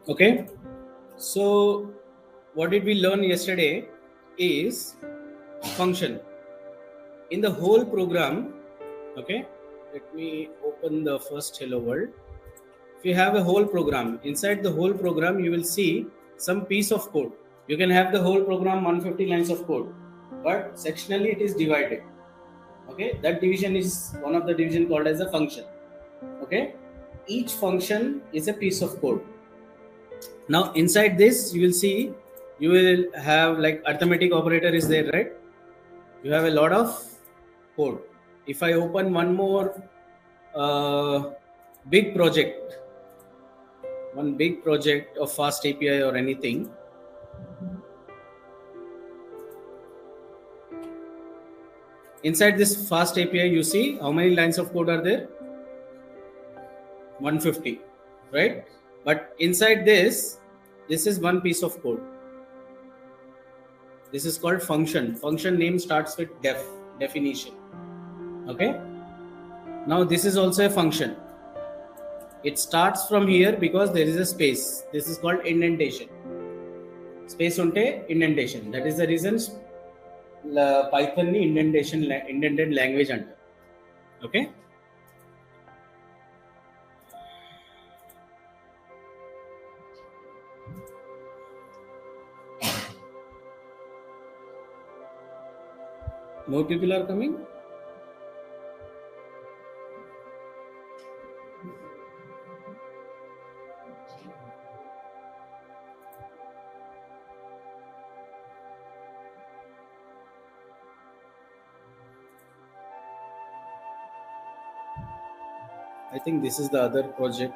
Okay, so what did we learn yesterday is function in the whole program. Okay, let me open the first hello world. If you have a whole program, inside the whole program you will see some piece of code. You can have the whole program 150 lines of code, but sectionally it is divided. Okay, that division is one of the division called as a function. Okay, each function is a piece of code. Now inside this you will see you will have like arithmetic operator is there, right? You have a lot of code. If I open one more big project, one big project of fast API or anything, inside this fast API you see how many lines of code are there? 150, right? But inside this is one piece of code. This is called function. Function name starts with definition. Okay, now this is also a function. It starts from here because there is a space. This is called indentation. Space unte indentation. That is the reason Python ni indented language under. Okay. More people are coming. I think this is the other project.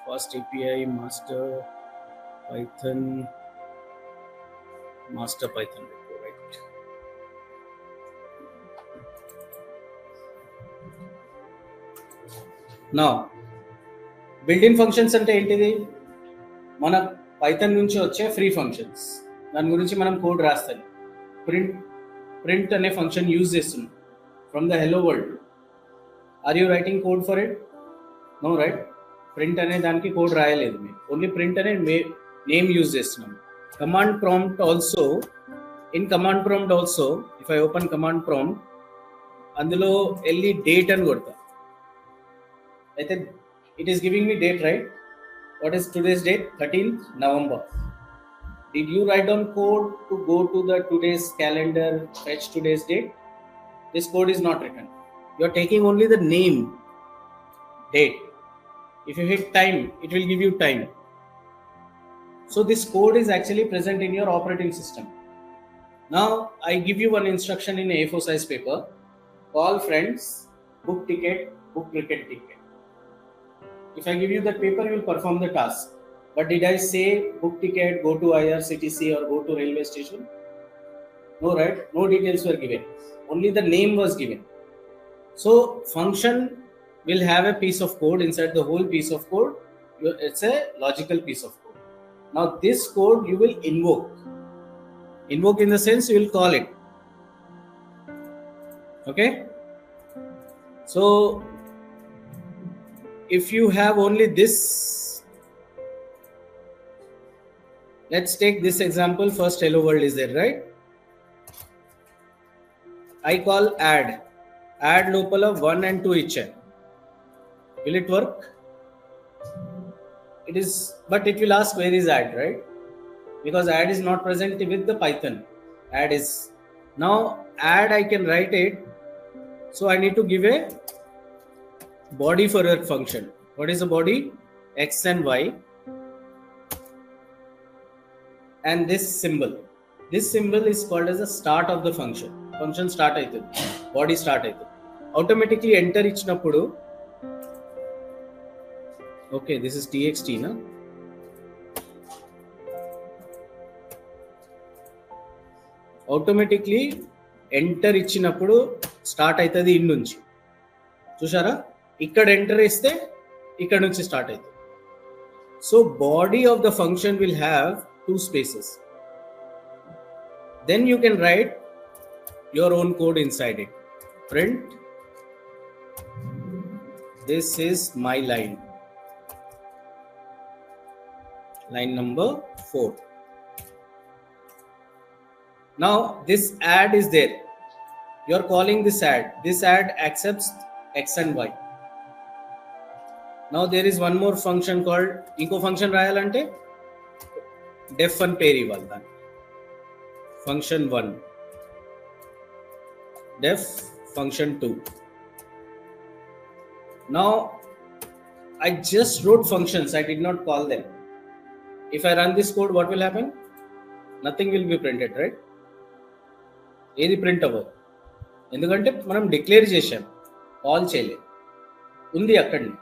Fast API master Python right? Now built-in functions అంటే ఏంటిది? మన Python నుంచి వచ్చే free functions. దాని గురించి మనం code రాస్తాం. Print అనే ఫంక్షన్ యూజ్ చేస్తున్నాం from the hello world. Are you writing code for it? No, right? Print అనే దానికి కోడ్ రాయలేదు మేము. ఓన్లీ ప్రింట్ అనే నేమ్ యూజ్ చేస్తున్నాం. Command prompt also, in command prompt also if I open command prompt, అందులో వెళ్ళి date అని కొడతా. అయితే it is giving me date, right? What is today's date? 13th November. Did you write down code to go to the today's calendar, fetch today's date? This code is not written. You are taking only the name, date. If you hit time, it will give you time. So this code is actually present in your operating system. Now I give you one instruction in A4 size paper. Call friends, book ticket, book cricket ticket. If I give you that paper, you will perform the task. But did I say book ticket, go to IRCTC or go to railway station? No, right? No details were given. Only the name was given. So function will have a piece of code inside the whole piece of code. It's a logical piece of code. Now this code you will invoke. Invoke in the sense you will call it. Okay? So if you have only this, let's take this example. First hello world is there, right? I call add lopala 1 and 2 each. Will it work? It is, but it will ask where is add, right? Because add is not present with the Python. Add is, now add I can write it, so I need to give a body for that function. What is the body? X and Y, and this symbol. This symbol is called as the start of the function. Function start aitadi, body start aitadi. Automatically enter ichinappudu, okay, this is txt na. Automatically enter ichinappudu start aitadi in nunchi. చూసారా? ఇక్కడ enter ఇస్తే ఇక్కడ నుంచి start అవుతుంది. So body of the function will have 2 spaces. Then you can write your own code inside it. Print, this is my line. line number 4. Now this add is there. You are calling this add. This add accepts x and y. Now there is one more function called inco function rayalante def one pair ival dan function 1 def function 2. Now I just wrote functions, I did not call them. If I run this code, what will happen? Nothing will be printed, right? ఏది print అవ్వదు, ఎందుకంటే మనం declare చేసాం, call చేయలేదు, ఉంది అక్కడిని.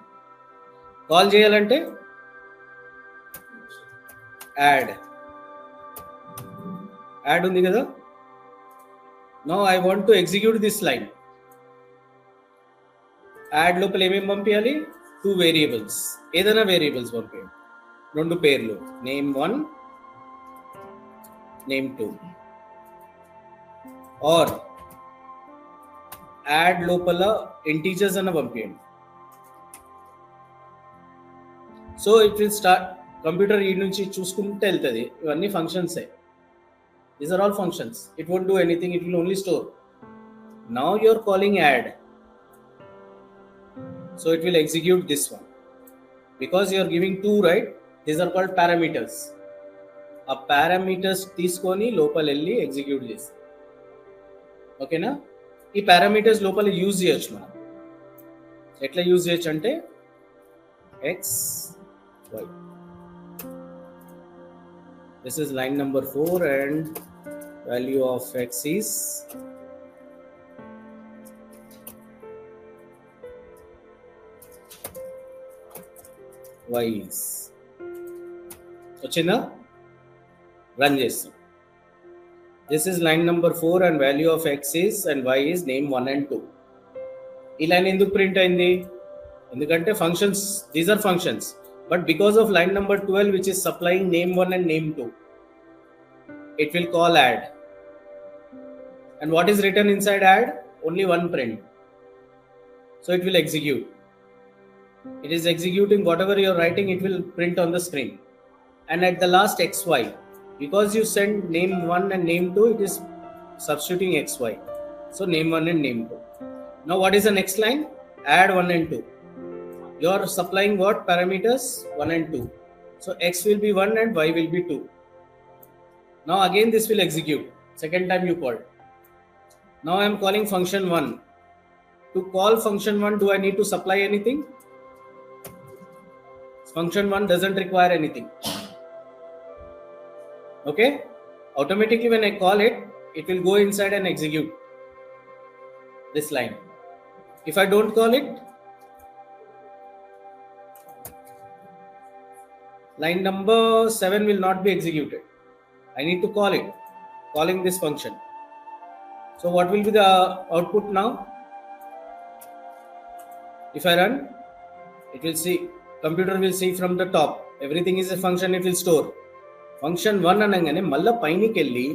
Call చేయాలంటే add ఉంది కదా. Now I want to execute this line. Add లోపల ఏమేమి పంపించాలి? 2 వేరియబుల్స్, ఏదైనా వేరియబుల్స్ పంపించండి, 2 పేర్లు, name1 name2. ఆర్ యాడ్ లోపల ఇంటీజర్స్ అన్న పంపించండి. So it will start, computer ఈ నుంచి చూసుకుంటే వెళ్తుంది, ఇవన్నీ ఫంక్షన్సే. These are all functions. It won't do anything, it will only store. Now you are calling add, so it will execute this one because you are giving 2, right? These are called parameters. A parameters తీసుకొని లోపల వెళ్ళి execute చేసి, ఓకేనా? ఈ parameters లోపల use చేయొచ్చు మనం. ఎట్లా యూజ్ చేయొచ్చు అంటే x y. This is line number 4 and value of x is y is. వచ్చిందా? రన్ చేస్తాం. This is line number 4 and value of x is and y is name1 and 2. ఈ line ఎందుకు print అయింది? ఎందుకంటే functions, these are functions, but because of line number 12 which is supplying name1 and name2, it will call add. And what is written inside add? Only one print. So it will execute. It is executing whatever you are writing, it will print on the screen. And at the last xy, because you send name1 and name2, it is substituting xy. So name1 and name2. Now what is the next line? Add 1 and 2. You are supplying what parameters? 1 and 2. So x will be 1 and y will be 2. Now again this will execute. Second time you called. Now I am calling function 1. To call function 1, do I need to supply anything? Function 1 doesn't require anything. Okay? Automatically when I call it, it will go inside and execute this line. If I don't call it, line number 7 will not be executed. I need to call it, calling this function. So what will be the output now? If I run, it will see, computer will see from the top, everything is a function, it will store. Function 1 అనగానే మళ్ళీ పైనకి వెళ్ళి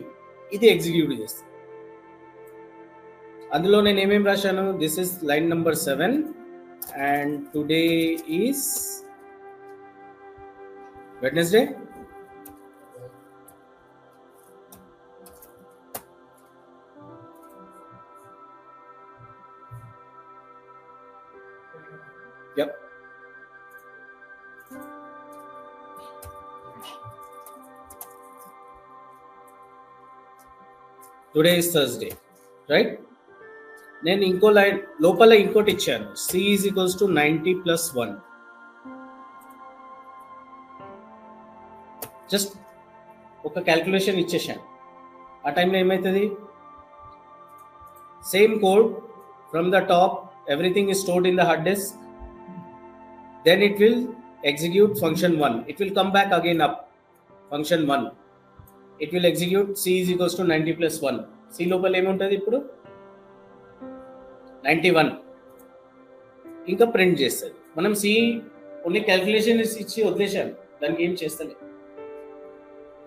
ఇది execute చేస్తుంది. అందులో నేను ఏమేమి రాశాను? This is line number 7 and today is Wednesday. Yep. Today is Thursday, right? నేను ఇంకో లైన్ లోపల ఇంకోటి ఇచ్చాను, c is equals to 90 plus 1. Just ఒక క్యాల్కులేషన్ ఇచ్చేసాను. ఆ టైంలో ఏమవుతుంది? Same code from the top, everything is stored in the hard disk. Then it will execute function 1. It will come back again up, function 1. It will execute c is equals to 90 plus 1. c లోపల ఏముంటుంది ఇప్పుడు? 91. ఇంకా print చేస్తుంది. మనం c only calculation ఇచ్చి వదిలేసాను, దానికి ఏం చేస్తలే.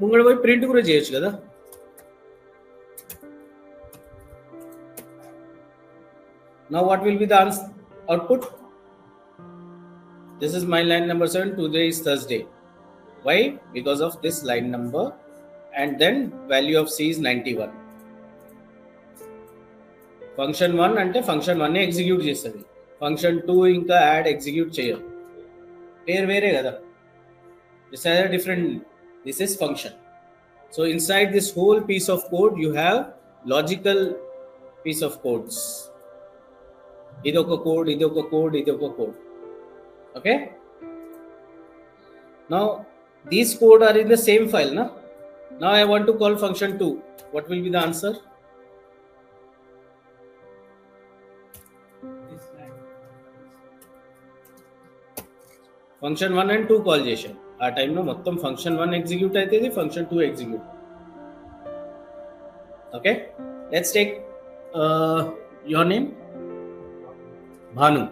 ముంగడ పోయి ప్రింట్ కూడా చేయొచ్చు కదా. Now what will be the output? This is my line number 7. Today is Thursday. Why? Because of this line number, and then value of C is 91. Function 1 అంటే function 1 ఎగ్జిక్యూట్ చేస్తుంది, function 2 ఇంకా add execute చేయదు, పేరు వేరే కదా. This has a different, this is function. So inside this whole piece of code you have logical piece of codes. Idoka code, idoka code, idoka code. Okay? Now these code are in the same file, na? Now I want to call function 2. What will be the answer? Function 1 and 2 call చేశాను. ఆ టైంలో మొత్తం function 1 execute అవుతుంది, function 2 execute. Okay? Let's take your name. Bhanu.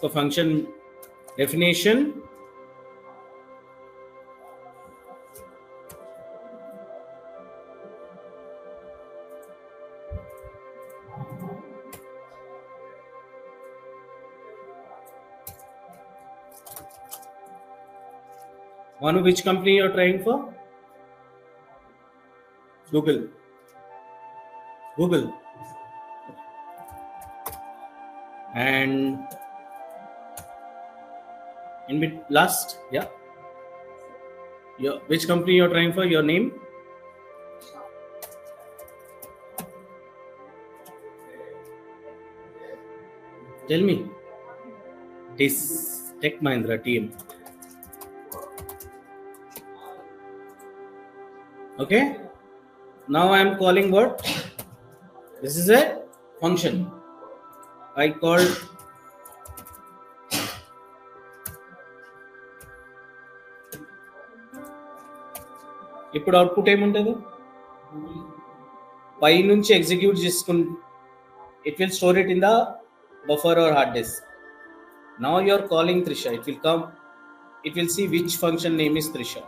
So function definition. Manu, which company you are trying for? Google. Google. And in bit last, yeah. Which company you are trying for? Your name? Tell me. It is Tech Mahindra team. Okay, now I am calling what? This is a function. I called ఇప్పుడు output ఏముంటుంది? పై నుంచి execute చేసుకుని it will store it in the buffer or hard disk. Now you are calling Trisha. It will come. It will see which function name is Trisha.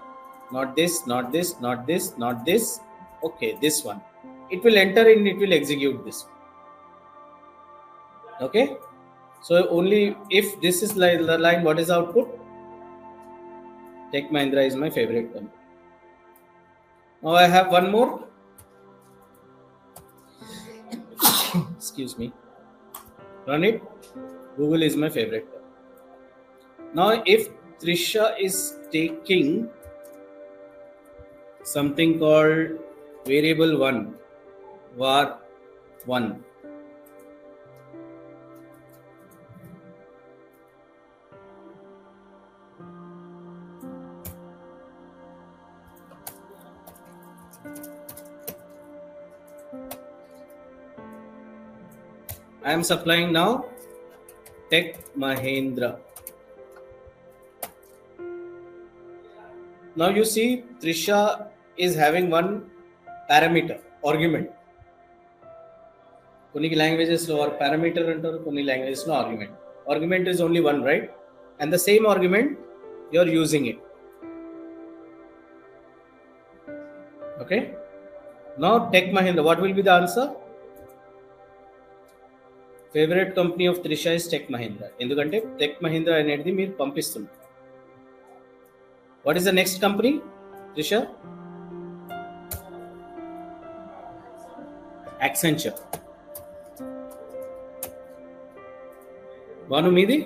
Not this, not this, not this, not this. Okay, this one. It will enter and it will execute this one. Okay, so only if this is the line, what is the output? Tech Mahindra is my favorite one. Now I have one more. Excuse me. Run it. Google is my favorite one. Now if Trisha is taking something called variable 1, var 1. I am supplying now Tech Mahindra. Now you see Trisha is having one parameter, argument. Konni languages lo or parameter antaru, konni languages lo argument. Argument is only one, right? And the same argument you are using it. Okay? Now Tech Mahindra, what will be the answer? Favorite company of Trisha is Tech Mahindra. Endukante Tech Mahindra anedi meer pampistunnam. What is the next company, Trisha? Accenture. Banu meedi?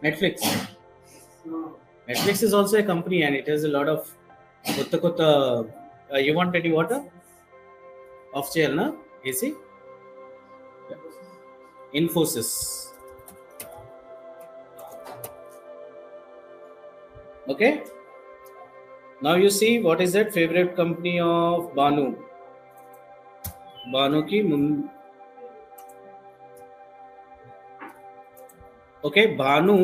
Netflix. Netflix is also a company and it has a lot of kotta you want any water? Off cheyalna AC? Infosys. Okay, now you see what is that favorite company of Banu. Banu ki okay, Banu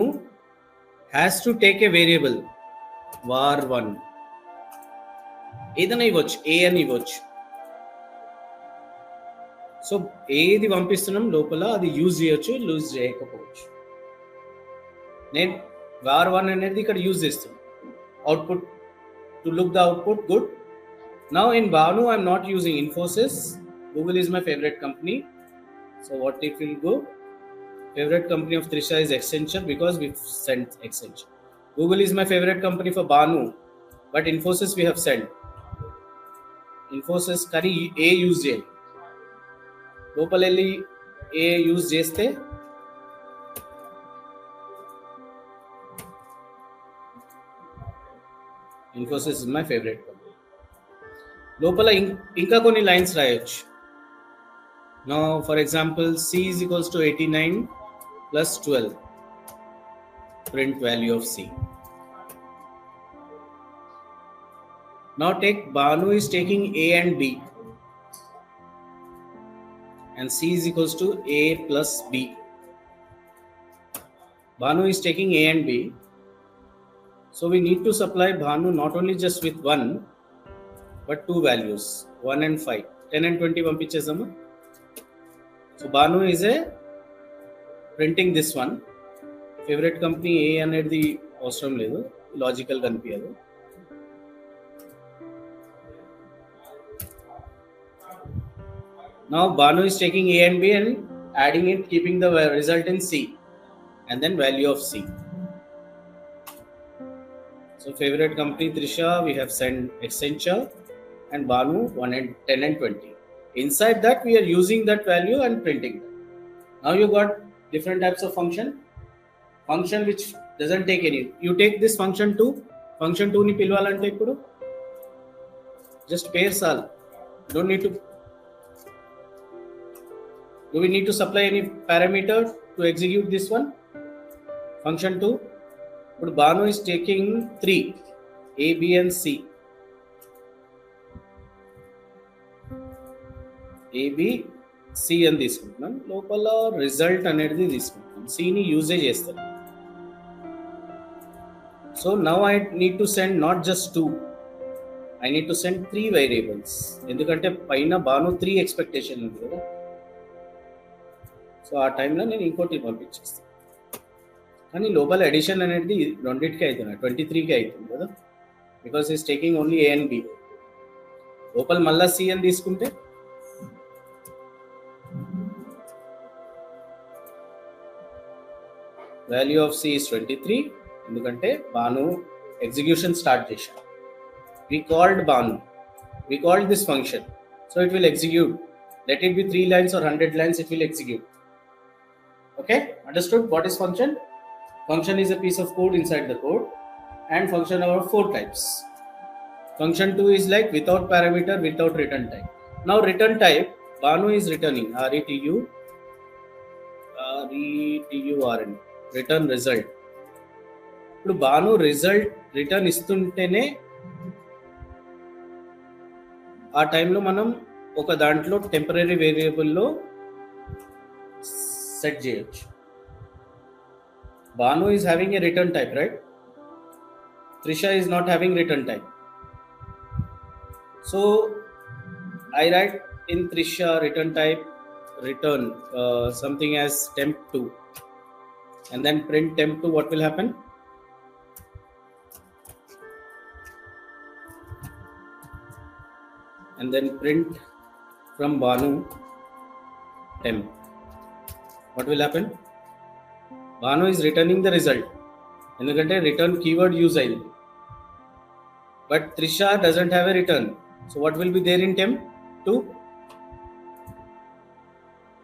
has to take a variable var 1. ఏదైనా ఇవ్వచ్చు, ఏ అని ఇవ్వచ్చు. So ఏది పంపిస్తున్నాం లోపల అది use చేయొచ్చు, loose చేయకపోవచ్చు. నేను var 1 అనేది ఇక్కడ యూజ్ చేస్తున్నాను. Output to look the output. Good. Now in Banu, I'm not using Infosys. Google is my favorite company. So what it will go? Favorite company of Trisha is Accenture because we've sent Accenture. Google is my favorite company for Banu, but Infosys we have sent. Infosys kari A use చేయాలి. లోపల వెళ్ళి A use చేస్తే Infosys is my favorite company. లోపల ఇంకా కొన్ని lines రాయొచ్చు. Now for example, C is equals to 89 plus 12. Print value of C. Now take Banu is taking A and B, and C is equals to A plus B. Banu is taking A and B, so we need to supply Banu not only just with 1 but 2 values, 1 and 5, 10 and 20 పంపించేసాము. So Banu is a printing this one. Favorite company A అనేది అవసరం లేదు, logical కనిపించదు. Now Banu is taking A and B and adding it, keeping the result in C, and then value of C. So favorite company Trisha, we have sent Accenture, and Banu 1 and 10 and 20. Inside that we are using that value and printing that. Now you got different types of function which doesn't take any. You take this function 2 ni పిలవాలంటే ఇప్పుడు just pairs all. Don't need to. Do we need to supply any parameter to execute this one? Function 2. But Banu is taking 3, A, B and C. A, B, C అని తీసుకుంటున్నాం. లోపల result అనేది తీసుకుంటున్నాం. C ని యూజే చేస్తాం. So now I need to send not just 2. I need to send 3 variables. ఎందుకంటే పైన Banu 3 expectation ఉంది కదా. సో ఆ టైంలో నేను ఇంకోటి పంపించేస్తాను. కానీ లోపల ఎడిషన్ అనేది రెండింటికి అవుతుంది, 23కి అవుతుంది కదా, because is taking only A and B. లోపల మళ్ళీ C అని తీసుకుంటే వాల్యూ ఆఫ్ C is 23. ఎందుకంటే Banu ఎగ్జిక్యూషన్ స్టార్ట్ చేశాను. We called Banu. We called this function. So it will execute. Let it be 3 lines or 100 lines, it will execute. Okay, understood what is function? Function is a piece of code inside the code, and function are 4 types. Function 2 is like without parameter, without return type. Now return type, Banu is returning RETURN, return result. ఇప్పుడు Banu result return ఇస్తుంటేనే ఆ టైంలో మనం ఒక దాంట్లో temporary వేరియబుల్లో set చేయొచ్చు. Banu is having a return type, right? Trisha is not having return type. So I write in Trisha return type return something as temp2, and then print temp2. What will happen? And then print from Banu temp. What will happen? Banu is returning the result. ఎందుకంటే return keyword use అయింది. But Trisha doesn't have a return. So what will be there in temp2?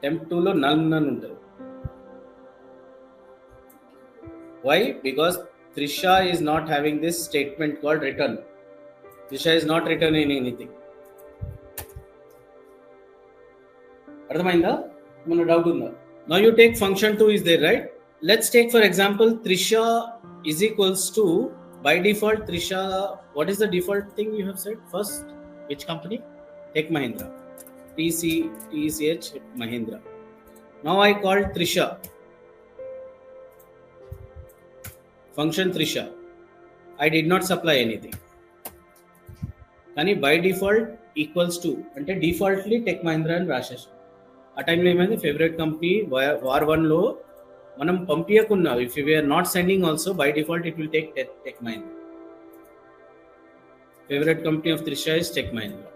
Temp2 లో none ఉంటుంది. Why? Because Trisha is not having this statement called return. Trisha is not returning anything. అర్థమైందా? మన doubt ఉందా? Now you take function 2 is there, right? Let's take for example Trisha is equals to, by default Trisha, what is the default thing you have said first? Which company? Tech Mahindra. TCH Mahindra. Now I called Trisha. Function Trisha. I did not supply anything. Kani by default equals to, అంటే defaultly Tech Mahindra and రాసేసి. ఆ టైంలో ఏమైంది, favourite company వార్ 1లో మనం పంపించకున్నా, if we're not sending also by default it will take tech Mahindra. Favorite company of Trisha is Tech Mahindra.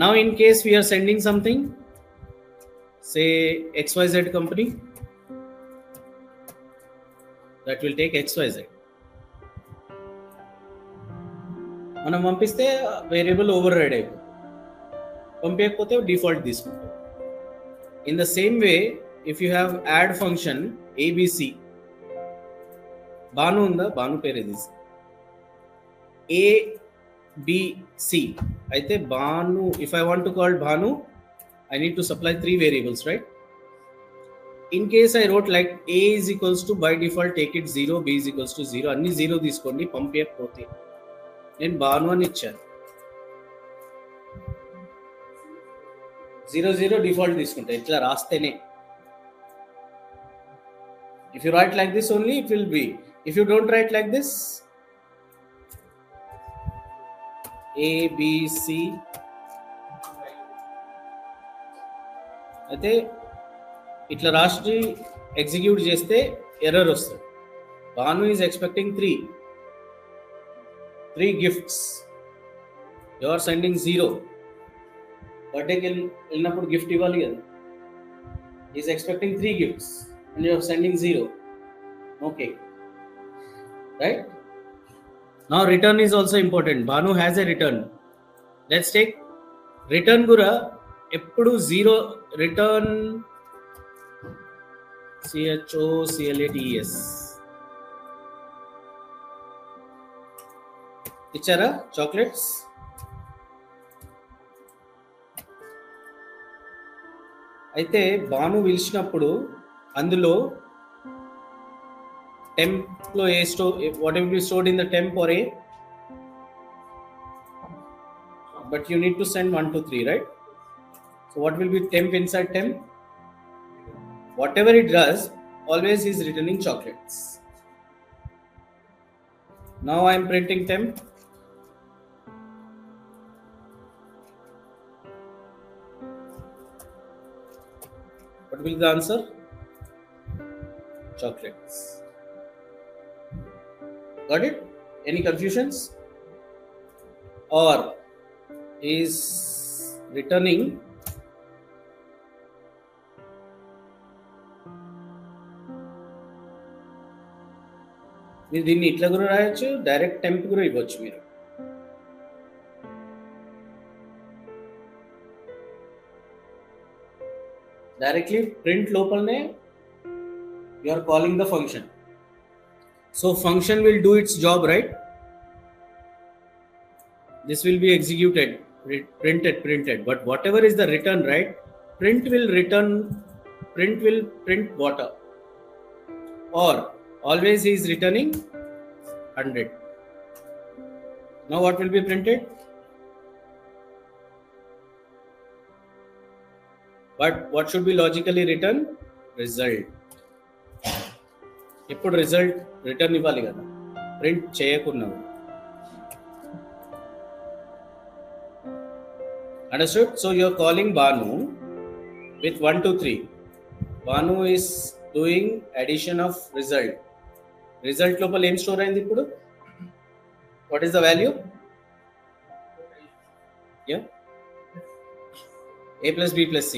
Now in case we are sending something, say XYZ company, that will take XYZ. మనం పంపిస్తే variable override అయిపోతుంది, పంపించకపోతే default తీసుకుంటాం. In the same way if you have add function ABC, Banu ఉందా, బాను పేరు ఇది ABC అయితే Banu, if I want to call Banu I need to supply 3 variables, right? In case I wrote like a is equals to by default take it 0, b is equals to 0, అన్ని 0 తీసుకోండి పంపించకపోతే నేను బాను అని ఇచ్చాను, 0 default తీసుకుంటా ఇట్లా రాస్తేనే. If you write like this only it will be, if you don't write like this a b c అయితే ఇట్లా రాసి ఎగ్జిక్యూట్ చేస్తే ఎర్రర్ వస్తుంది. Banu is expecting 3 gifts, you are sending 0. బర్త్డేకి వెళ్ళినప్పుడు గిఫ్ట్ ఇవ్వాలి కదా, is expecting 3 gifts and you are sending 0. Okay, right? Now return is also important. Banu has a return. Let's take return కూడా ఎప్పుడు 0 రిటర్న్ CHOCLATES ఇచ్చారా chocolates? అయితే బాను పిలిచినప్పుడు అందులో టెంప్ లో a store, what will be stored in the temp are a, but you need to send 1 to 3, right? So what will be temp inside temp? Whatever it does, always is returning chocolates. Now I am printing temp. What will be the answer? Chocolates. Got it? Any confusions? Or is returning మీరు దీన్ని ఇట్లా కూడా రాయొచ్చు, direct temp కూడా ఇవ్వచ్చు. మీరు directly print లోపలనే you are calling the function. So function will do its job, right? This will be executed, printed, but whatever is the return, right? Print will print water, or always he is returning 100. Now what will be printed? But what should be logically written? Result. ఇప్పుడు result return ఇవ్వాలి కదా, print చేయకున్నావు. Understood? So you are calling Banu with 1 to 3. Banu is doing addition of result. Result లోపల ఏం store అయింది ఇప్పుడు? What is the value? Yeah. A plus B plus C.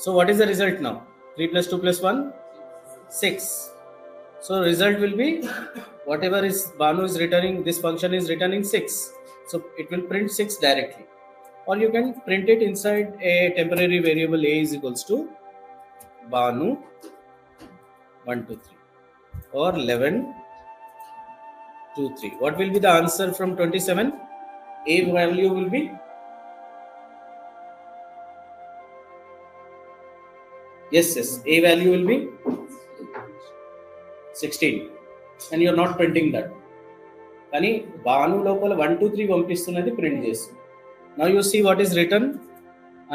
So what is the result now? 3 plus 2 plus 1? 6. So result will be whatever is Banu is returning, this function is returning 6. So it will print 6 directly. Or you can print it inside a temporary variable a is equals to Banu 1 to 3 or 11 to 3. What will be the answer from 27? A value will be, yes, A value will be 16 and you are not printing that. కానీ బాను లోపల 1 to 3 పంపిస్తున్నది print చేస్తుంది. Now you see what is written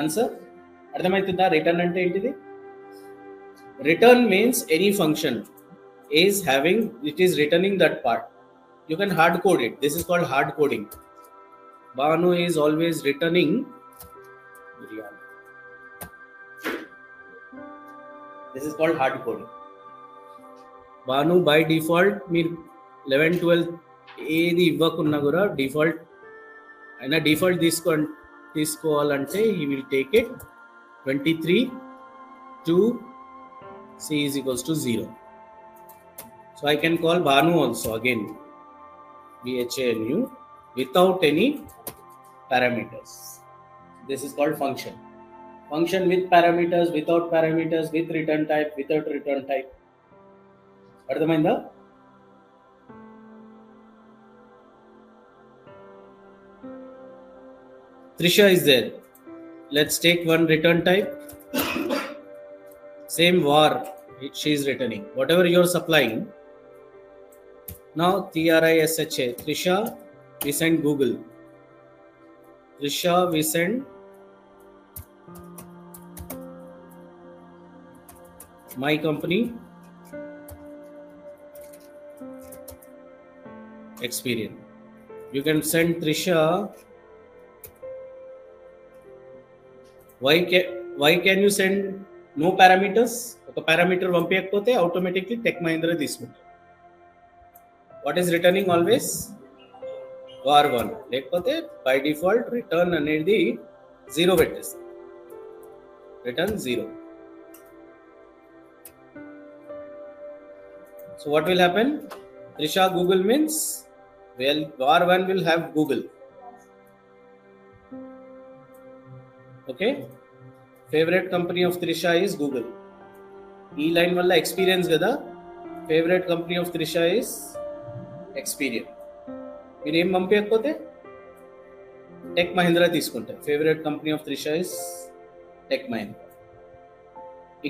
answer. అర్థమవుతుందా return అంటే ఏంటిది? Return means any function is having, it is returning that part. You can hard code it. This is called hard coding. Banu is always returning biryani. This is called hard coding. Banu by default మీరు 11, 12 ఏది ఇవ్వకున్నా కూడా default అయినా default తీసుకోవాలంటే he will take it 23 to c is equals to 0. So I can call Bhanu also again, BHANU, without any parameters. This is called function. Function with parameters, without parameters, with return type, without return type. అర్థమైందా? Trisha is there. Let's take one return type. Same var she is returning. Whatever you are supplying. Now TRISHA. Trisha, we send Google. Trisha, we send my company Experian. You can send Trisha. Why can you send no parameters? ఒక parameter పంపించకపోతే automatically tech Mahindra తీసుకుంటారు. What is returning always var1, లేకపోతే by default return అనేది 0 పెట్టేస్తుంది. Return 0. So what will happen? Trisha Google means, well, var1 will have Google. Okay, favorite company of Trisha is Google. E line వల్ల experience కదా, favourite company of Trisha is Experian. మీరు ఏం పంపించకపోతే tech Mahindra తీసుకుంటారు. Favourite company of Trisha is tech Mahindra.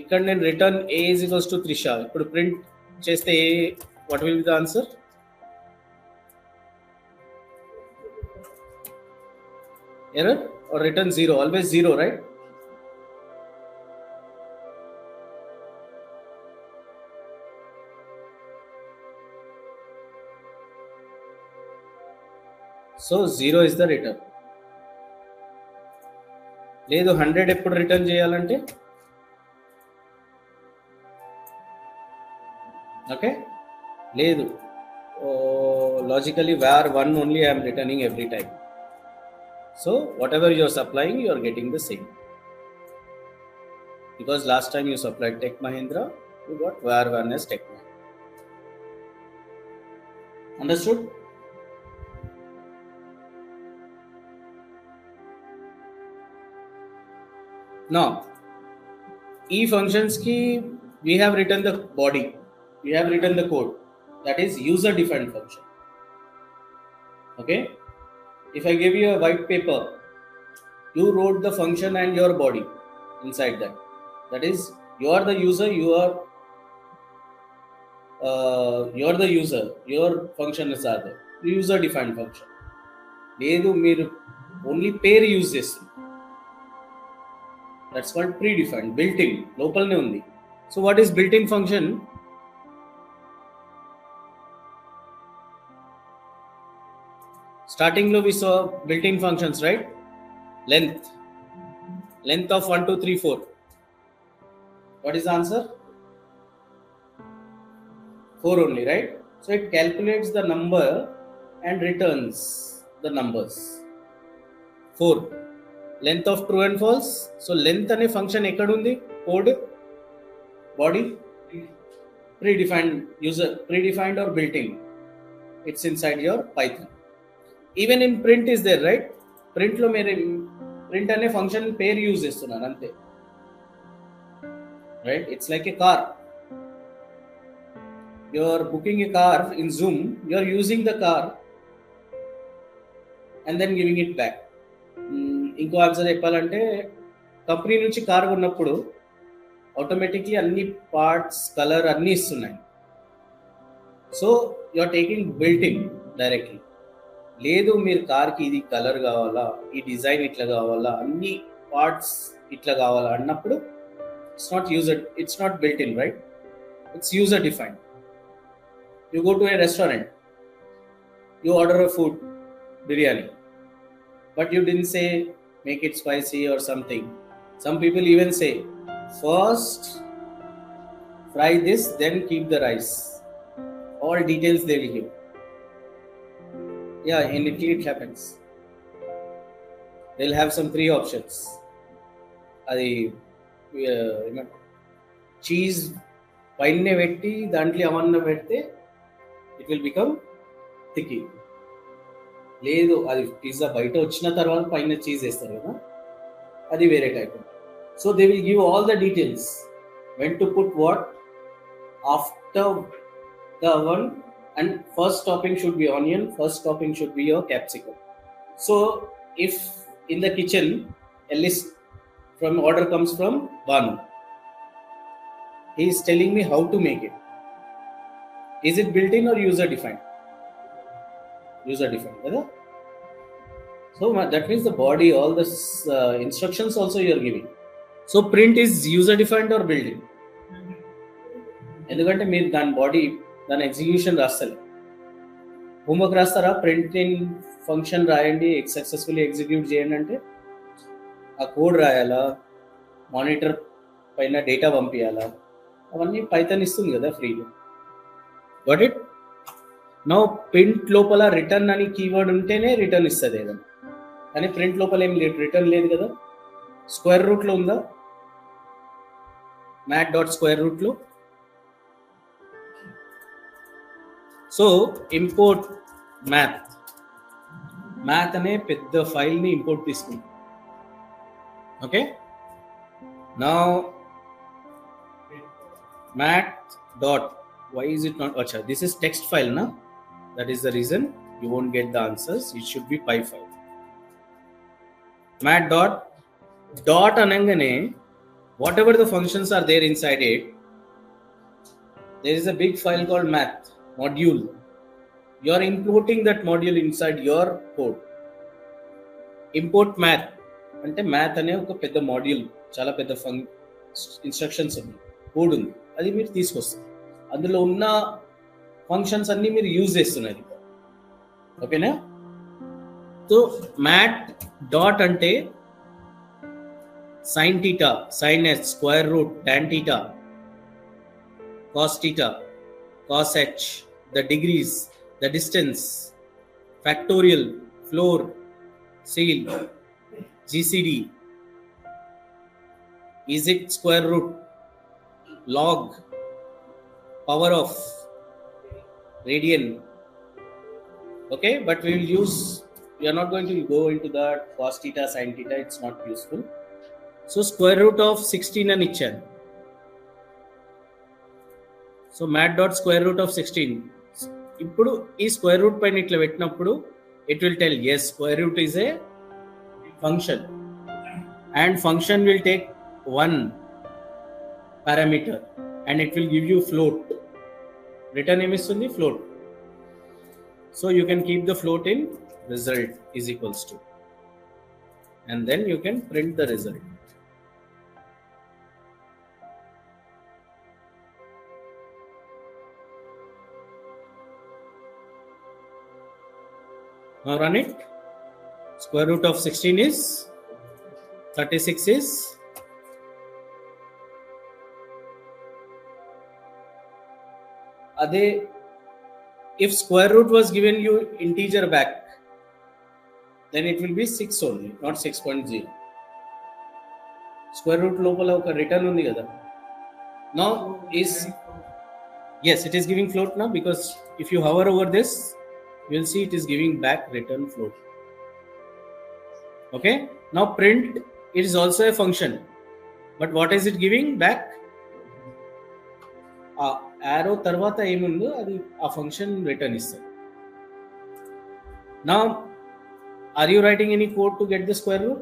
ఇక్కడ నేను return a is equals to Trisha ఇప్పుడు print చేస్తే what will be the answer? Error or return 0? Always 0, right? So 0 is the return. లేదు 100 ఎప్పుడు return చేయాలంటే ఓకే లేదు logically var1 only I am returning every time. So whatever you are supplying, you are getting the same. Because last time you supplied Tech Mahindra, you got var1 as Tech Mahindra. Understood? Now, E functions ki we have written the body, we have written the code, that is user defined function. Okay, if I give you a white paper, you wrote the function and your body inside that. That is, you are the user, you are the user, your function is other user defined function. లేదు మీరు only పేరు use చేస్తుంది, that's called predefined, built in, లోపలనే ఉంది. So what is built in function? Starting lo we saw built in functions, right? Length of 1 2 3 4. What is the answer? 4 only, right? So it calculates the number and returns the numbers. 4. Length of true and false. So length ane function ekkada undi? Code, body, predefined user, predefined or built in. It's inside your Python. Even in print is there, right? Print lo mere print ane function pair use చేస్తున్నాను అంతే, right? It's like a car. You're booking a car in Zoom, you're using the car and then giving it back. ఇంకో answer చెప్పాలంటే company నుంచి car కొన్నప్పుడు automatically అన్ని parts colour అన్నీ ఇస్తున్నాయి. So you are taking built in directly. లేదు మీరు కార్కి ఇది కలర్ కావాలా, ఈ డిజైన్ ఇట్లా కావాలా, అన్ని పార్ట్స్ ఇట్లా కావాలా అన్నప్పుడు it's not built in, right? It's user defined. You go to A restaurant, you order a food, biryani, but you didn't say make it spicy or something. Some people even say first fry this, then keep the rice. All details they will give. Yeah, in Italy it happens. They'll have some 3 options. అది cheese పైన పెట్టి దాంట్లో ఏమన్నా పెడితే it will become థిక్కీ. లేదు అది pizza బయట వచ్చిన తర్వాత పైన చీజ్ వేస్తారు కదా, అది వేరే type. So they will give all the details when to put what after the oven, and first topping should be onion, first topping should be your capsicum. So if in the kitchen a list from order comes from Banu, he is telling me how to make it. Is it built in or user defined? User defined, right? So that means the body, all the instructions also you are giving. So print is user defined or built in? ఎందుకంటే మీరు దాని body దాని execution రాస్తారు. Homework రాస్తారా, print in function రాయండి, successfully execute చేయండి అంటే ఆ కోడ్ రాయాలా, మానిటర్ పైన డేటా పంపించాలా, అవన్నీ పైథాన్ ఇస్తుంది కదా ఫ్రీగా. Got it? నో ప్రింట్ లోపల రిటర్న్ అని కీవర్డ్ ఉంటేనే రిటర్న్ ఇస్తుంది ఏదైనా, కానీ ప్రింట్ లోపల ఏం లేదు, రిటర్న్ లేదు కదా. స్క్వేర్ రూట్లో ఉందా mat.square root లో? సో ఇంపోర్ట్ మ్యాథ్ అనే పెద్ద ఫైల్ని ఇంపోర్ట్ తీసుకుంటాం. Okay, now mat dot, why is it not? Acha, this is text file na, that is the reason you won't get the answers. It should be py file. mat dot anangane whatever the functions are there inside it, there is a big file called math module. You are importing that module inside your code. Import math అంటే math అనే ఒక పెద్ద module, చాలా పెద్ద instructions ఉంది, code ఉంది, అది మీరు తీసుకొస్తారు. అందులో ఉన్న ఫంక్షన్స్ అన్ని మీరు యూజ్ చేస్తున్నారు. ఓకేనా? సో మ్యాట్ డాట్ అంటే sin theta, sin s, square root, tan theta, cos theta, cos h, the degrees, the distance, factorial, floor, seal, GCD, is it square root, log, power of, radian. Okay, but we will use, we are not going to go into that cos theta, sin theta, it's not useful. So square root of 16 అని ఇచ్చాను. So mat dot square root of 16. ఇప్పుడు ఈ square root పైన ఇట్లా పెట్టినప్పుడు it will tell yes, square root is a function and function will take one parameter and it will give you float. Return ఏమిస్తుంది? float. So you can keep the float in result is equals to, and then you can print the result. Now run it. Square root of 16 is 36 is Ade, if square root was given you integer back, then it will be 6 only, not 6.0. Square root lopala oka return undi kada. Now is, yes, it is giving float now, because if you hover over this, you will see it is giving back return float. Okay, now print, it is also a function, but what is it giving back? Arrow tarvata emundo adi a function return istadi. Now are you writing any code to get the square root?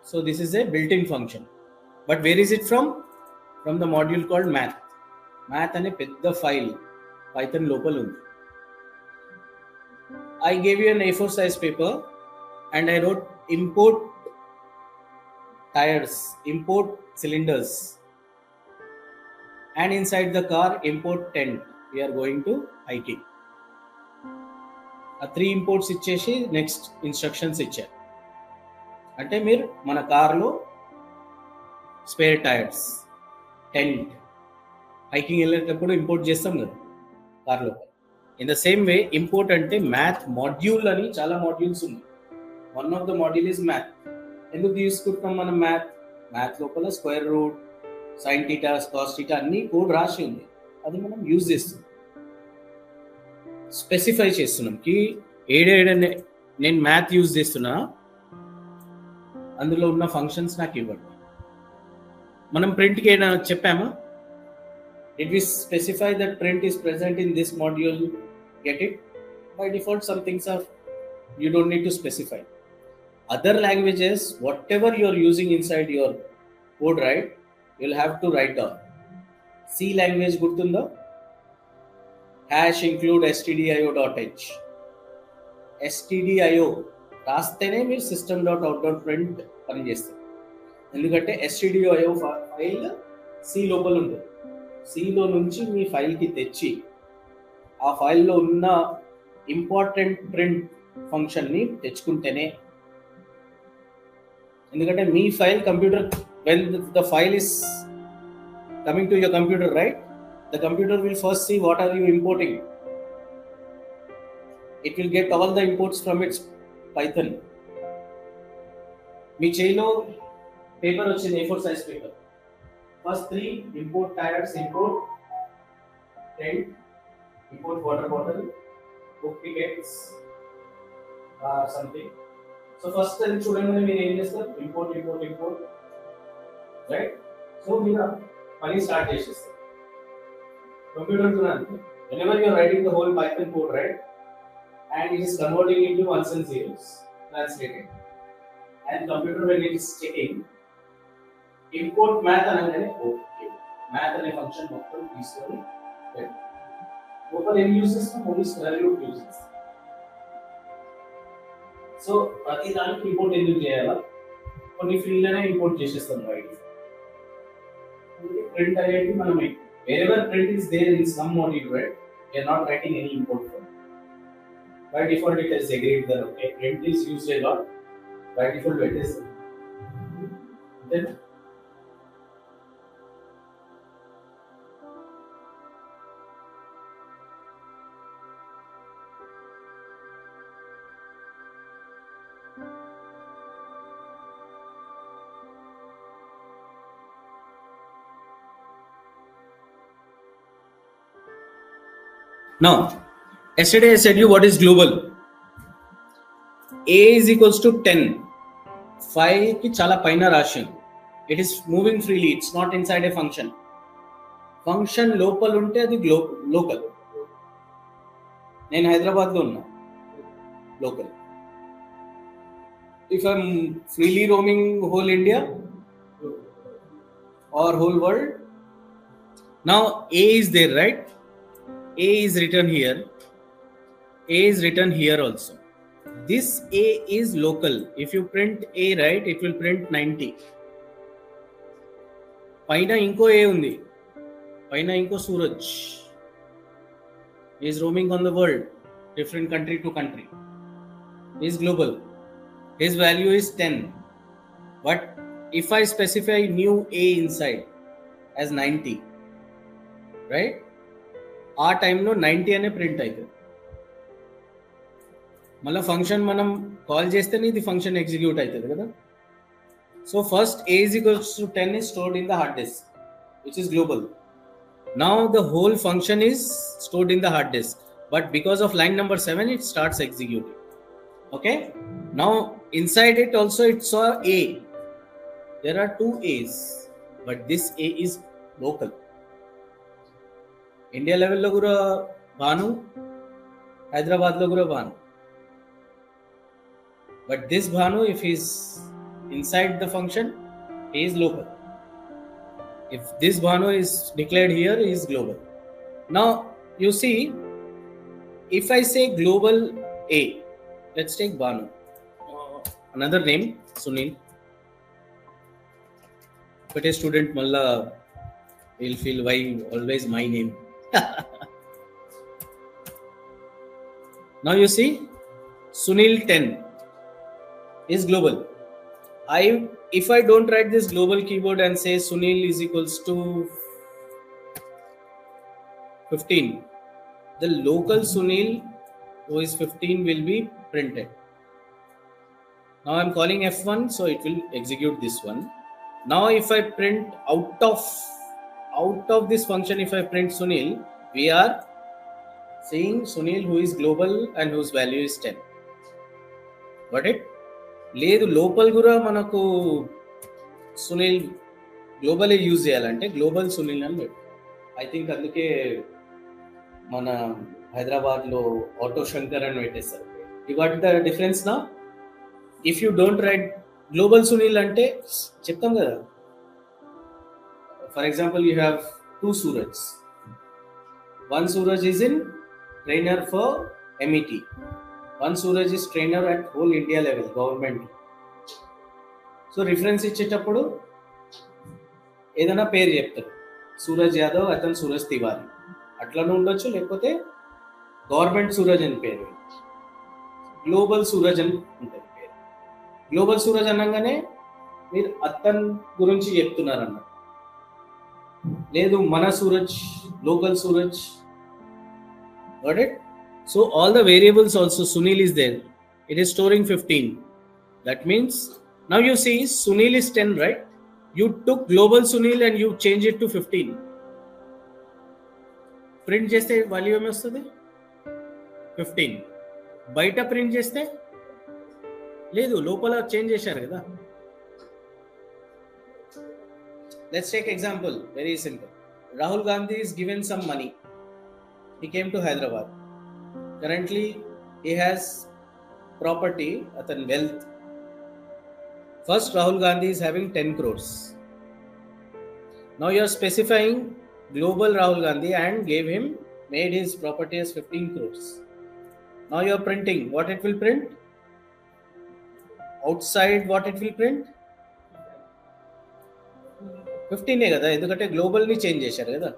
So this is a built-in function, but where is it from? From the module called math ane pedda file python local undi. I gave you an A4 size paper and I wrote import tires, import cylinders, and inside the car import tent. We are going to hiking. A 3 imports ఇచ్చేసి next instructions ఇచ్చారు. అంటే మీరు మన కార్లో spare tyres, tent, hiking వెళ్ళేటప్పుడు import చేస్తాం కదా కార్లో, in the same way import అంటే మ్యాథ్ మాడ్యూల్ అని చాలా మాడ్యూల్స్ ఉన్నాయి. One of the module is math. ఎందుకు తీసుకుంటున్నాం మనం మ్యాథ్ లోపల square root, sine theta, cos theta అన్ని కోడ్ రాసి ఉంది. అది మనం యూజ్ చేస్తున్నాం, స్పెసిఫై చేస్తున్నాం కి ఏడేడనే నేను మ్యాథ్ యూజ్ చేస్తున్నా, అందులో ఉన్న ఫంక్షన్స్ నాకు ఇవ్వండి. మనం ప్రింట్కి ఏదైనా చెప్పామా? Did we specify that print is present in this module? Get it? By default, some things are you don't need to specify. Other languages, whatever you're using inside your code, right? You'll have to write down. C language gurtunda hash include stdio.h. stdio రాస్తేనే మీరు system.out.print పని చేస్తారు. ఎందుకంటే stdio file C లోపల ఉంటుంది. సిలో నుంచి మీ ఫైల్కి తెచ్చి ఆ ఫైల్లో ఉన్న ఇంపార్టెంట్ ప్రింట్ ఫంక్షన్ని తెచ్చుకుంటేనే, ఎందుకంటే మీ file computer when the file is coming to your computer, right, the computer will first see what are you importing. It will get all the imports from its python. మీ చేయిలో paper వచ్చింది, A4 size paper. First 3 import tires, import tent, import water bottle, book tickets, something. So first time చూడండి మీరు ఏం చేస్తారు, import, right? So మీరు పని start చేసేస్తారు. కంప్యూటర్ చూడండి, whenever you are writing the whole Python code, right, and it is converting into ones and zeros, translating, and computer when it is checking import math అనగానే okay, math అనే function మొత్తం తీసుకొని లోపల ఏం use చేస్తాం, only square root use చేస్తాం. So ప్రతి దానికి ఇంపోర్ట్ ఎందుకు చేయాలా, కొన్ని ఫీల్డ్లోనే ఇంపోర్ట్ చేసేస్తాం. రైట్, ప్రింట్ అనేది మనం wherever print is there in some module, right, we are not writing any import from. By default it is agreed that okay, print is used a lot. By default it is then now, yesterday I said you what is global. A is equals to 10. 5 ki chala paina rashi. It is moving freely. It's not inside a function. Function local unte adi local. నేను హైదరాబాద్ లో ఉన్నా, local. If I'm freely roaming whole India or whole world, now A is there, right? A is written here. A is written here also. This A is local. If you print A, right, it will print 90. Paina inko A undi. Paina inko Suraj. He is roaming on the world, different country to country. He is global. His value is 10. But if I specify new A inside as 90, right? ఆ టైంలో 90 అనే print అవుతుంది. మళ్ళీ function మనం call చేస్తేనే ఇది function execute అవుతుంది కదా. So first A is equals to 10 is stored in the hard disk, which is global. Now the whole function is stored in the hard disk, but because of line number 7 it starts executing. Okay, now inside it also it saw A. There are 2 A's, but this A is local. India లెవెల్లో కూడా భాను, హైదరాబాద్లో కూడా Bhanu. But this Bhanu if is inside the function is local. If this Bhanu is declared here is global. Now you see, if I say global A, let's take Bhanu, another name Sunil. ఒకటే student మళ్ళా will feel why always my name. Now you see, Sunil 10 is global. If I don't write this global keyboard and say Sunil is equals to 15, the local Sunil who is 15 will be printed. Now I'm calling F1, so it will execute this one. Now if I print out of this function, if I print Sunil, we are seeing Sunil who is global and whose value is 10. Got it? లేదు లోపల కూడా మనకు Sunil global use చేయాలంటే global Sunil అని పెట్టు. I think అందుకే మన హైదరాబాద్లో ఆటో శంకర్ అని పెట్టేస్తారు. యు గాట్ ద డిఫరెన్స్ నా? If you don't write global Sunil అంటే చెప్తాం కదా, for example you have 2 Suraj. One Suraj is in trainer for MET. One Suraj is trainer at whole India level, government. So reference ఇచ్చేటప్పుడు ఏదైనా పేరు చెప్తారు, సూరజ్ యాదవ్, అతను సూరజ్ తివారీ అట్లనే ఉండొచ్చు, లేకపోతే గవర్నమెంట్ సూరజ్ అని పేరు, గ్లోబల్ సూరజ్ అని ఉంటుంది పేరు. గ్లోబల్ సూరజ్ అనగానే మీరు అతని గురించి చెప్తున్నారు అన్నమాట. లేదు మన Suraj, local Suraj. Got it? So all the variables also Sunil is there. It is storing 15. That means now you see Sunil is 10, right? You took global Sunil and you change it to 15. Print చేస్తే value ఏమి వస్తుంది? 15. బయట print చేస్తే లేదు, లోపల change చేశారు కదా. Let's take example, very simple. Rahul Gandhi is given some money. He came to Hyderabad. Currently, he has property, athan wealth. First, Rahul Gandhi is having 10 crores. Now you are specifying global Rahul Gandhi and made his property as 15 crores. Now you are printing. What it will print? Outside, what it will print? 15 కదా, ఎందుకంటే global ని change చేశారు కదా.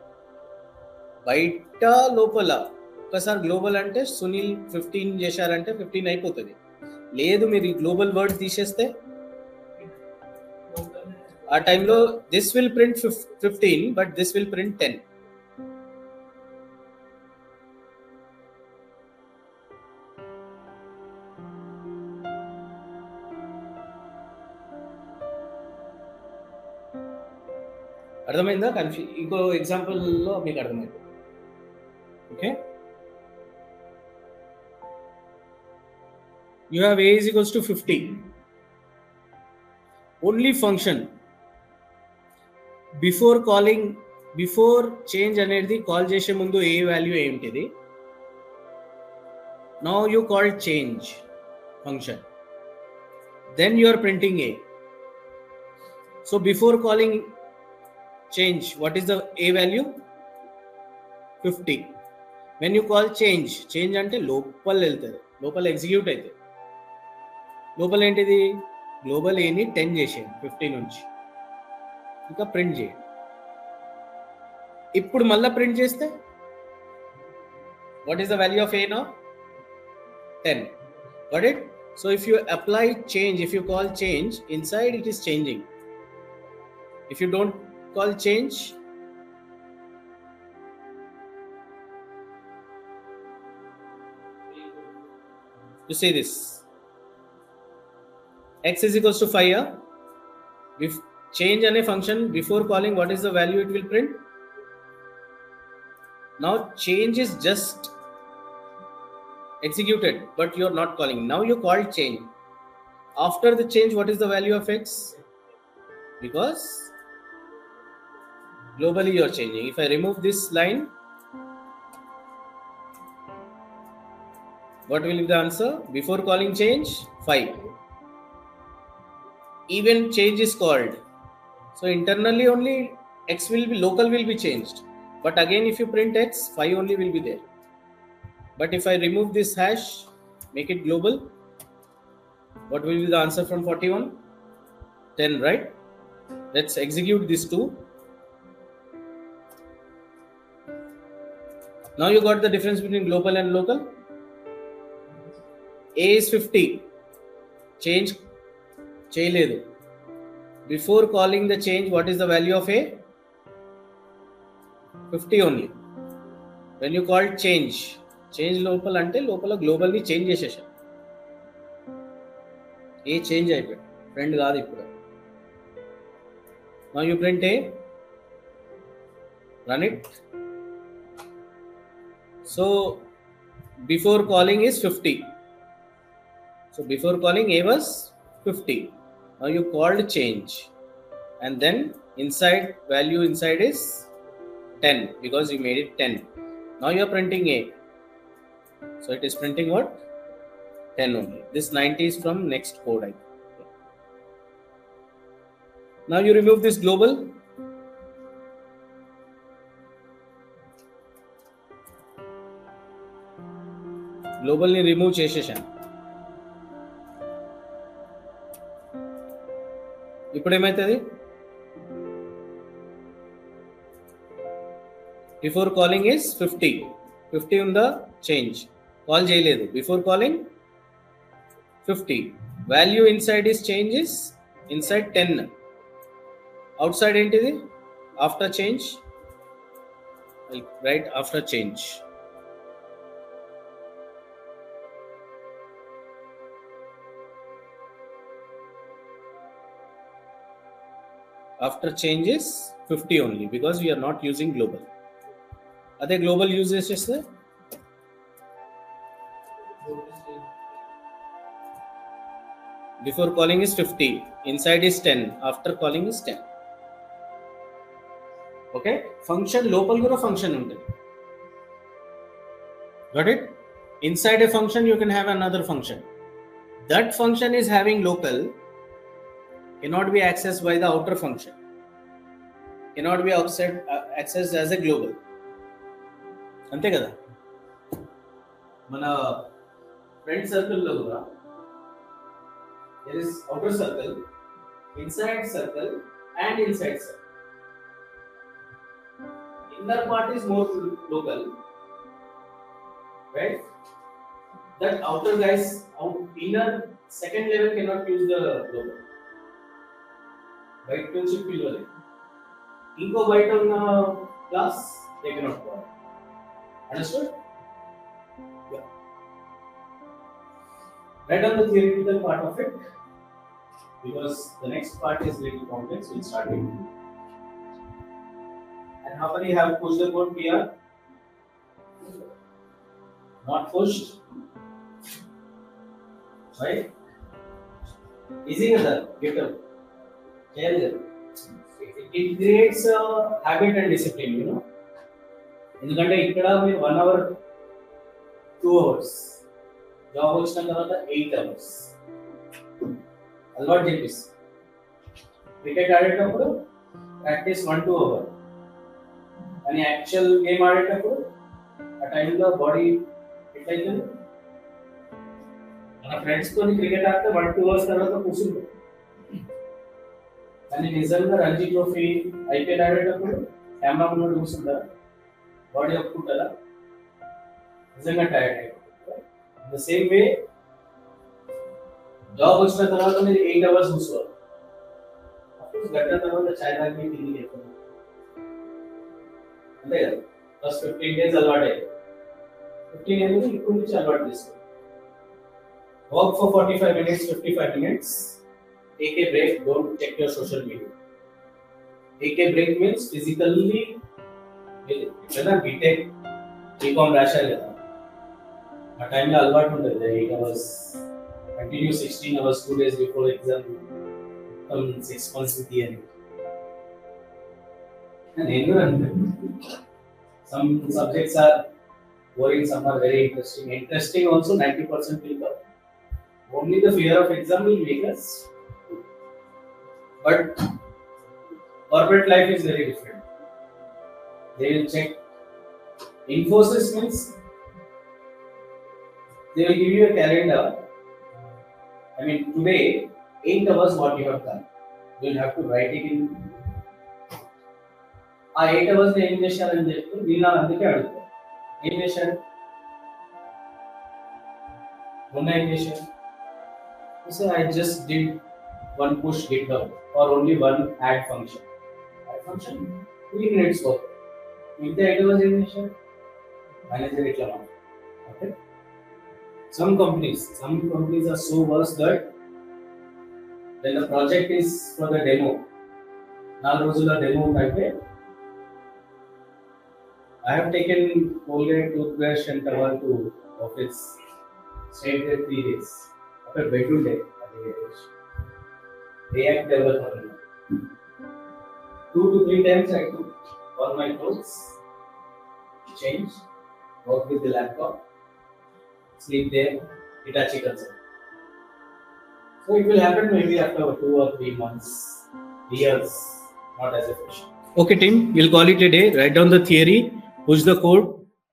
బయట లోపల ఒకసారి global అంటే సునీల్ 15 చేశారంటే 15 అయిపోతుంది. లేదు మీరు ఈ గ్లోబల్ వర్డ్ తీసేస్తే ఆ టైంలో this will print 15 but this will print 10. అర్థమైందా? ఇంకో ఎగ్జాంపుల్లో మీకు అర్థమైంది. Okay, you have a is equals to 50. Only function before change అనేది కాల్ చేసే ముందు ఏ వాల్యూ ఏంటిది. Now you call change function, then you are printing a. So before calling change, what is the a value? 50. When you call change అంటే లోపల వెళ్తుంది, లోపల execute అవుతుంది. లోపల ఏంటిది? గ్లోబల్ ఏని 10 చేసేయండి 50 నుంచి, ఇంకా ప్రింట్ చేయండి. ఇప్పుడు మళ్ళీ ప్రింట్ చేస్తే what is the value of A now? 10. Got it? So if you apply change, if you call change, inside it is changing. If you don't call change, you see this x is equals to 5. If change any function before calling, what is the value it will print? Now change is just executed, but you are not calling. Now you called change. After the change, what is the value of x? Because globally you are changing. If I remove this line, what will be the answer? Before calling change, 5. Even change is called, so internally only x will be, local will be changed, but again if you print x, 5 only will be there. But if I remove this hash, make it global, what will be the answer from 41? 10, right? Let's execute these two. Now you got the difference between global and local. A is 50. Change చేయలేదు. Before calling the change, what is the value of A? 50 only. When you called change లోపల అంటే లోపల గ్లోబల్ని change చేసేసాం. ఏ change అయిపోయాడు, friend కాదు ఇప్పుడు. Now you print A, run it. So before calling is 50. So before calling A was 50. Now you called change, and then inside value inside is 10 because you made it 10. Now you are printing A. So it is printing what? 10 only. This 90 is from next code. Now you remove this global. గ్లోబల్ని remove చేసేసాను. ఇప్పుడు ఏమవుతుంది? Before calling is 50 ఉందా? Change call చేయలేదు. Before calling 50. Value inside is change is inside 10. Outside ఏంటిది? After change. Right after change. After change is 50 only because we are not using global. Are global uses cheste before calling is 50, inside is 10, after calling is 10. Okay, function local gura function unte. Got it? Inside a function you can have another function. That function is having local, cannot be accessed by the outer function, cannot be accessed as a global. అంతే కదా. మన friend circle లో కూడా there is outer circle, inside circle and inside circle. Inner part is more local, right? That outer guys, inner second level cannot use the global. బయట నుంచి పిల్లలు ఇంకో బయట ఉన్న class they cannot go. Understood? Write down the theoretical part of it because the next part is little complex. We'll start with. And how many have pushed the code here? Not pushed, right? Easy కదా? Get up. It creates a habit and discipline, you know. ఎందుకంటే ఇక్కడ మీరు 1 hour 2 hours job వచ్చిన తర్వాత 8 hours అలవాటు చేపిస్తుంది. Cricket ఆడేటప్పుడు practice 1-2 hours అని actual game ఆడేటప్పుడు ఆ టైంలో బాడీ ఎట్లయితుంది. మన ఫ్రెండ్స్ తోని క్రికెట్ ఆడితే 1-2 hours తర్వాత కూర్చుంటాం. కానీ నిజంగా రంజీ ట్రోఫీ ఐపీఎల్ ఆడేటప్పుడు కెమెరా ముందు కూర్చుంటారా? బాడీ ఒప్పుకుంటారా? నిజంగా టైర్డ్ అయిపోతుంది. ద సేమ్ వే జాబ్ వచ్చిన తర్వాత మీరు 8 hours కూర్చోవాలి. గంట తర్వాత చాయ్ తాగి తిరిగి అయిపోతుంది. అంతే కదా. ఫస్ట్ 15 days అలవాటు అయిపోయింది. 15 days ఇప్పుడు నుంచి అలవాటు చేసుకోండి. Work for 45 minutes, 55 minutes. Take a break, don't check your social media. Take a break means physically, whether BTech, BCom రాశారు కదా, ఆ టైంలో అలవాటు ఉంటుంది. 8 hours, continue 16 hours, 2 days before exam, 6 months with theory. నేను some subjects are boring, some are very interesting. Interesting also 90% will come. Only the fear of exam will make us. But corporate life is very different. They will check. Infosys means they will give you a calendar. I mean, today, 8 hours what you have done. You will have to write it in. ఆ 8 hours ఏం చేశారని చెప్తే నేను అందుకే అడుగుతాను. ఏం చేశారు? మొన్న ఏం చేశారు? So I just did one push GitHub or only one add function. Add function 3 minutes work. With the 8 hours in mission, manager itla man. Okay. Some companies are so worse that when the project is for the demo, 4 రోజుల demo అంటే I have taken Colgate toothbrush and towel to office, stayed there 3 days. After bedroom day, React developer. 2 to 3 times I took all my clothes, change, work with the laptop, sleep there, Hitachi consult. So it will happen maybe after 2 or 3 months, years, not as a fresh. Okay team, we'll call it a day. Write down the theory, push the code,